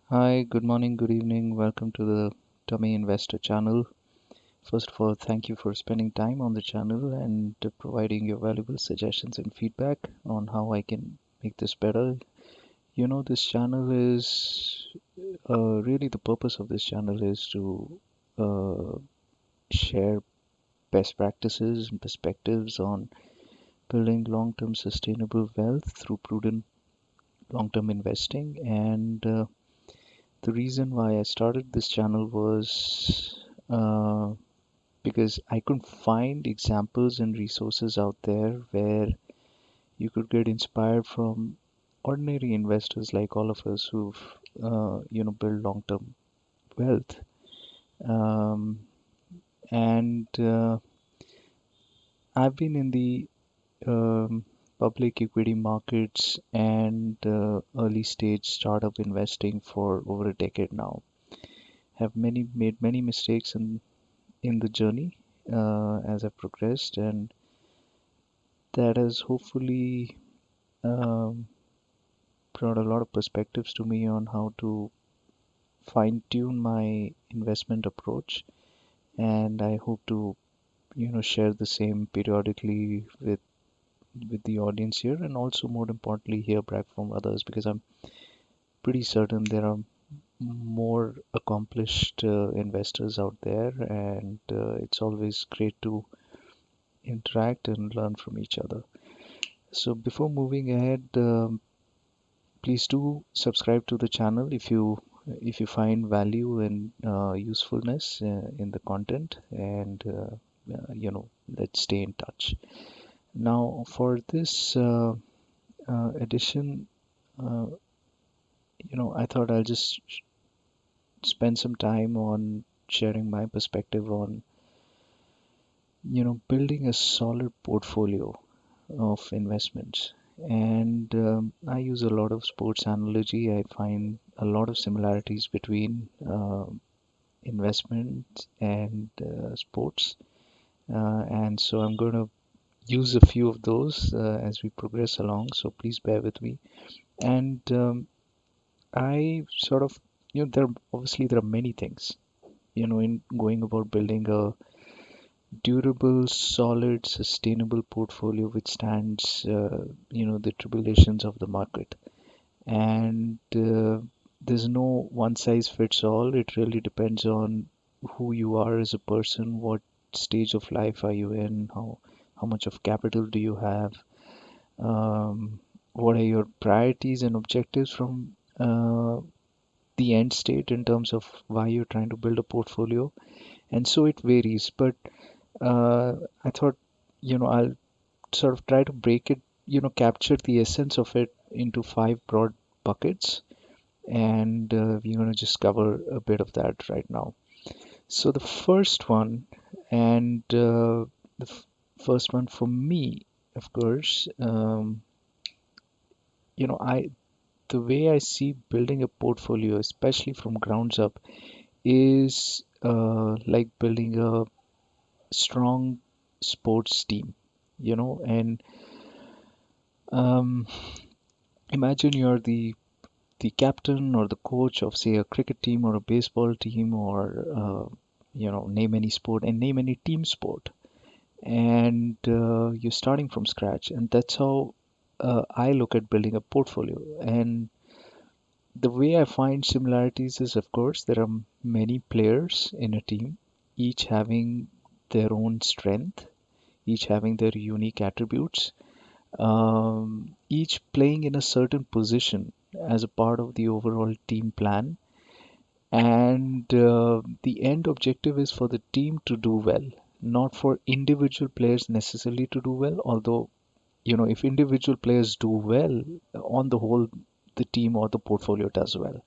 Hi, good morning, good evening. Welcome to the Tummy Investor channel. First of all, thank you for spending time on the channel and providing your valuable suggestions and feedback on how I can make this better. This channel is really the purpose of this channel is to uh, share best practices and perspectives on building long-term sustainable wealth through prudent long-term investing. And the reason why I started this channel was because I couldn't find examples and resources out there where you could get inspired from ordinary investors like all of us who've built long-term wealth. Um, and I've been in the public equity markets and early stage startup investing for over a decade now. Have made many mistakes in the journey as I've progressed, and that has hopefully um, brought a lot of perspectives to me on how to fine tune my investment approach. And I hope to, share the same periodically with the audience here, and also more importantly, hear back from others because I'm pretty certain there are more accomplished investors out there, and it's always great to interact and learn from each other. So before moving ahead, please do subscribe to the channel if you find value and usefulness in the content, and let's stay in touch. Now, for this edition, uh, I thought I'll just spend some time on sharing my perspective on building a solid portfolio of investments. And I use a lot of sports analogy. I find a lot of similarities between investments and sports. And so I'm going to use a few of those as we progress along. So please bear with me. And I sort of, there are many things, in going about building a durable, solid, sustainable portfolio which stands, the tribulations of the market. And there's no one size fits all. It really depends on who you are as a person, what stage of life are you in, how much of capital do you have, what are your priorities and objectives from the end state in terms of why you're trying to build a portfolio. And so it varies. But uh, I thought, I'll sort of try to break it, capture the essence of it into five broad buckets. And we're going to just cover a bit of that right now. So the first one, and first one for me, of course, I the way I see building a portfolio, especially from grounds up, is like building a strong sports team, and um, imagine you're the captain or the coach of, say, a cricket team or a baseball team, or name any sport and name any team sport, and you're starting from scratch, and that's how I look at building a portfolio. And the way I find similarities is, of course, there are many players in a team, each having their own strength, each having their unique attributes, each playing in a certain position as a part of the overall team plan. And the end objective is for the team to do well, not for individual players necessarily to do well. Although, if individual players do well, on the whole, the team or the portfolio does well,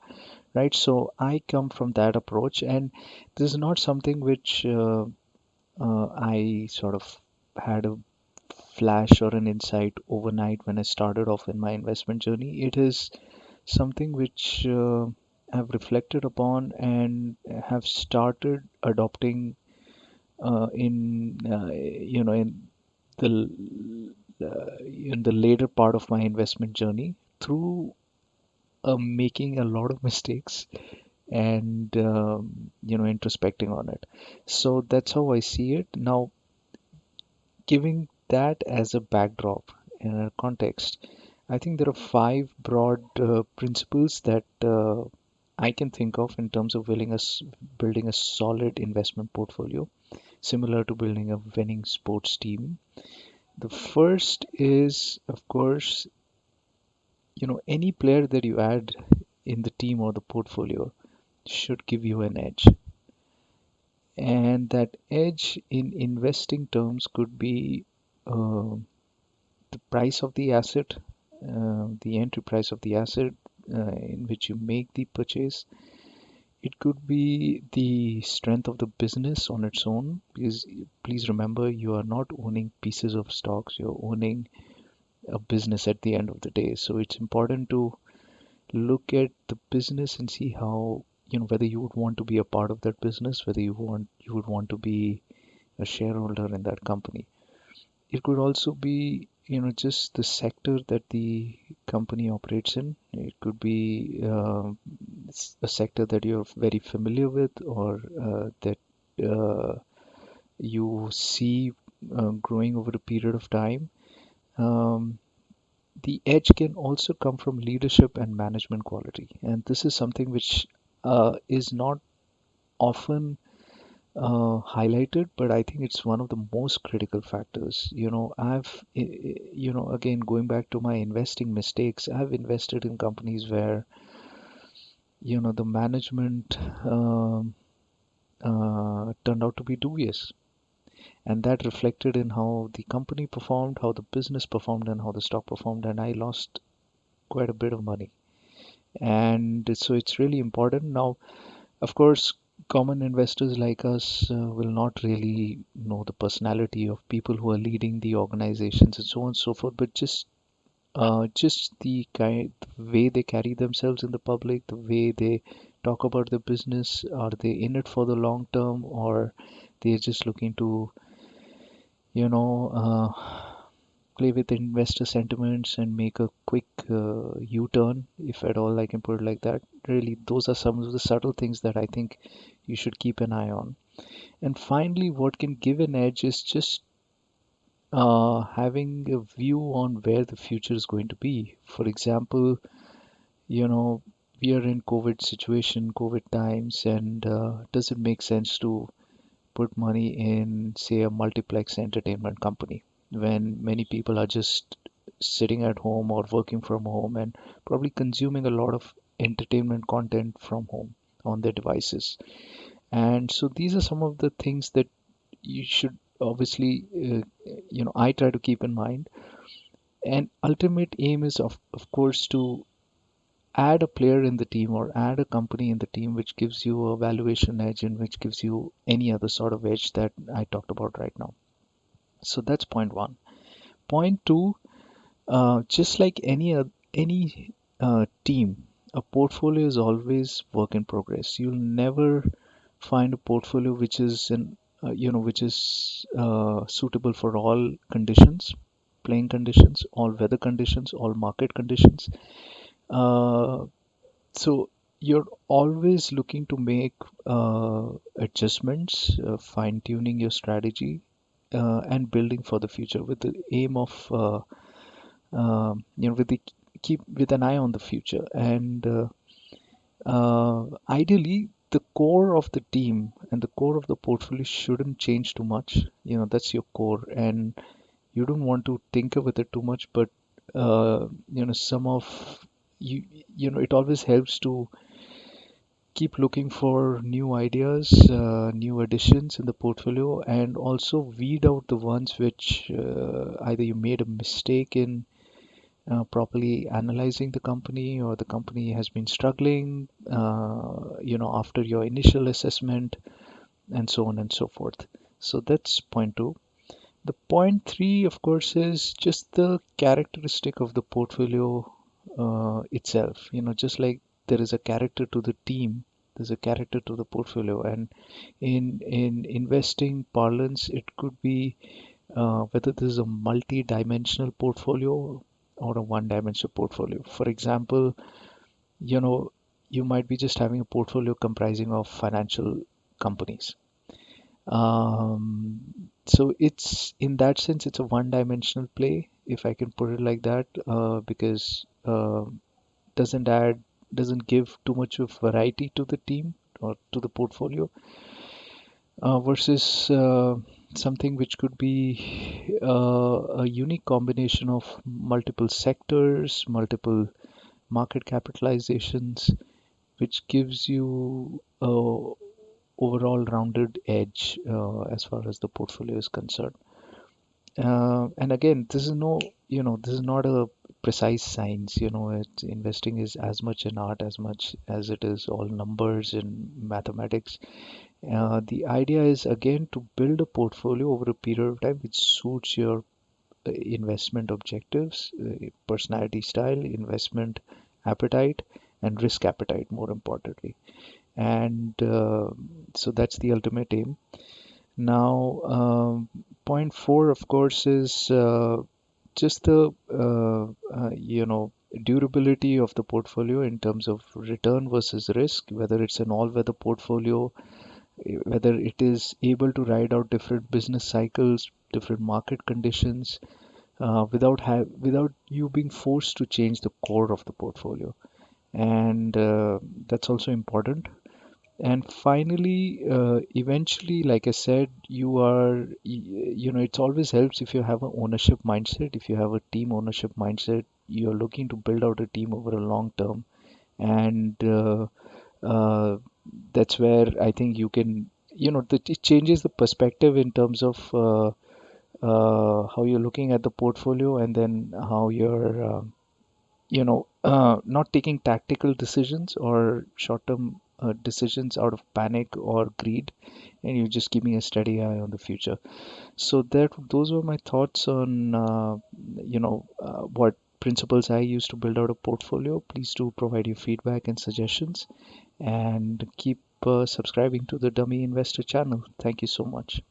right? So I come from that approach, and this is not something which I sort of had a flash or an insight overnight when I started off in my investment journey. It is something which I've reflected upon and have started adopting in the later part of my investment journey through making a lot of mistakes and introspecting on it. So that's how I see it. Now, giving that as a backdrop in a context, I think there are five broad principles that I can think of in terms of building a solid investment portfolio, similar to building a winning sports team. The first is, of course, any player that you add in the team or the portfolio should give you an edge. And that edge in investing terms could be uh, the price of the asset, the entry price of the asset in which you make the purchase. It could be the strength of the business on its own, because please remember, you are not owning pieces of stocks, you're owning a business at the end of the day. So it's important to look at the business and see how, whether you would want to be a part of that business, whether you would want to be a shareholder in that company. It could also be, just the sector that the company operates in. It could be a sector that you're very familiar with, or that uh, you see growing over a period of time. Um, the edge can also come from leadership and management quality, and this is something which is not often highlighted, but I think it's one of the most critical factors. Again, going back to my investing mistakes, I've invested in companies where, the management turned out to be dubious. And that reflected in how the company performed, how the business performed, and how the stock performed. And I lost quite a bit of money. And so it's really important. Now, of course, common investors like us will not really know the personality of people who are leading the organizations and so on and so forth, but just the way they carry themselves in the public, the way they talk about the business. Are they in it for the long term, or they're just looking to, you know, play with investor sentiments and make a quick U-turn, if at all I can put it like that. Really, those are some of the subtle things that I think you should keep an eye on. And finally, what can give an edge is just having a view on where the future is going to be. For example, you know, we are in COVID situation, COVID times, and does it make sense to put money in, say, a multiplex entertainment company when many people are just sitting at home or working from home and probably consuming a lot of entertainment content from home on their devices? And so these are some of the things that you should obviously, I try to keep in mind. And ultimate aim is, of course, to add a player in the team or add a company in the team which gives you a valuation edge and which gives you any other sort of edge that I talked about right now. So that's point one. Point two, just like any team, a portfolio is always work in progress. You'll never find a portfolio which is suitable for all conditions, playing conditions, all weather conditions, all market conditions. Uh, So you're always looking to make adjustments, fine-tuning your strategy, and building for the future with the aim of, with the keep with an eye on the future. And ideally, the core of the team and the core of the portfolio shouldn't change too much. That's your core, and you don't want to tinker with it too much. But some of you, it always helps to keep looking for new ideas, new additions in the portfolio, and also weed out the ones which either you made a mistake in properly analyzing the company, or the company has been struggling, after your initial assessment, and so on and so forth. So that's point two. The point three, of course, is just the characteristic of the portfolio itself. Just like there is a character to the team, there's a character to the portfolio. And in investing parlance, it could be whether this is a multi-dimensional portfolio or a one-dimensional portfolio. For example, you know, you might be just having a portfolio comprising of financial companies. So it's in that sense, it's a one-dimensional play, if I can put it like that, because doesn't add, doesn't give too much of variety to the team or to the portfolio, versus something which could be a unique combination of multiple sectors, multiple market capitalizations, which gives you a overall rounded edge as far as the portfolio is concerned. And again, this is no, this is not a precise science. Investing is as much an art as much as it is all numbers and mathematics. The idea is again to build a portfolio over a period of time which suits your investment objectives, personality style, investment appetite, and risk appetite, more importantly. And so that's the ultimate aim. Now, point four, of course, is just the durability of the portfolio in terms of return versus risk, whether it's an all-weather portfolio, whether it is able to ride out different business cycles, different market conditions, without you being forced to change the core of the portfolio. And that's also important. And finally, eventually, like I said, it always helps if you have an ownership mindset. If you have a team ownership mindset, you're looking to build out a team over a long term. And uh, that's where I think you can, it changes the perspective in terms of how you're looking at the portfolio, and then how you're, not taking tactical decisions or short-term decisions out of panic or greed, and you're just keeping a steady eye on the future. So those were my thoughts on, what principles I use to build out a portfolio. Please do provide your feedback and suggestions, and keep subscribing to the Dummy Investor channel. Thank you so much.